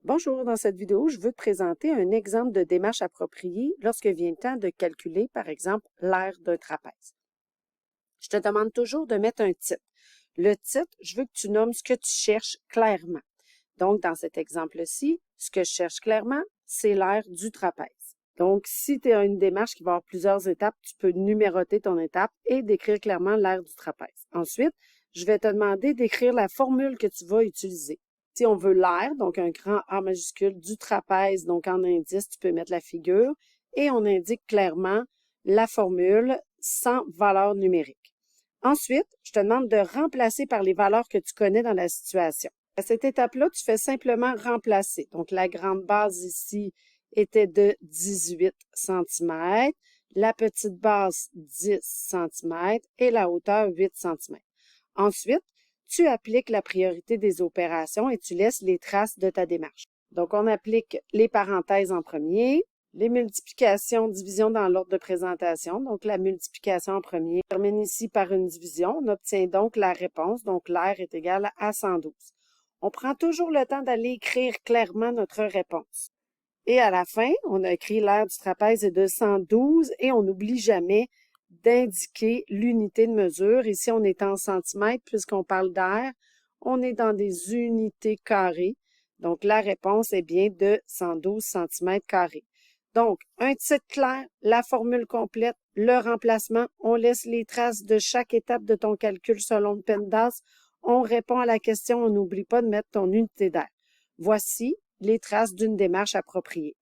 Bonjour, dans cette vidéo, je veux te présenter un exemple de démarche appropriée lorsque vient le temps de calculer, par exemple, l'aire d'un trapèze. Je te demande toujours de mettre un titre. Le titre, je veux que tu nommes ce que tu cherches clairement. Donc, dans cet exemple-ci, ce que je cherche clairement, c'est l'aire du trapèze. Donc, si tu as une démarche qui va avoir plusieurs étapes, tu peux numéroter ton étape et décrire clairement l'aire du trapèze. Ensuite, je vais te demander d'écrire la formule que tu vas utiliser. Si on veut l'aire, donc un grand A majuscule du trapèze, donc en indice, tu peux mettre la figure et on indique clairement la formule sans valeur numérique. Ensuite, je te demande de remplacer par les valeurs que tu connais dans la situation. À cette étape-là, tu fais simplement remplacer. Donc, la grande base ici était de 18 cm, la petite base 10 cm et la hauteur 8 cm. Ensuite, tu appliques la priorité des opérations et tu laisses les traces de ta démarche. Donc, on applique les parenthèses en premier, les multiplications, divisions dans l'ordre de présentation. Donc, la multiplication en premier termine ici par une division. On obtient donc la réponse. Donc, l'aire est égale à 112. On prend toujours le temps d'aller écrire clairement notre réponse. Et à la fin, on a écrit l'aire du trapèze est de 112 et on n'oublie jamais d'indiquer l'unité de mesure. Ici, on est en centimètres puisqu'on parle d'aire. On est dans des unités carrées. Donc, la réponse est bien de 112 cm². Donc, un titre clair, la formule complète, le remplacement. On laisse les traces de chaque étape de ton calcul selon le PEMDAS. On répond à la question, on n'oublie pas de mettre ton unité d'aire. Voici les traces d'une démarche appropriée.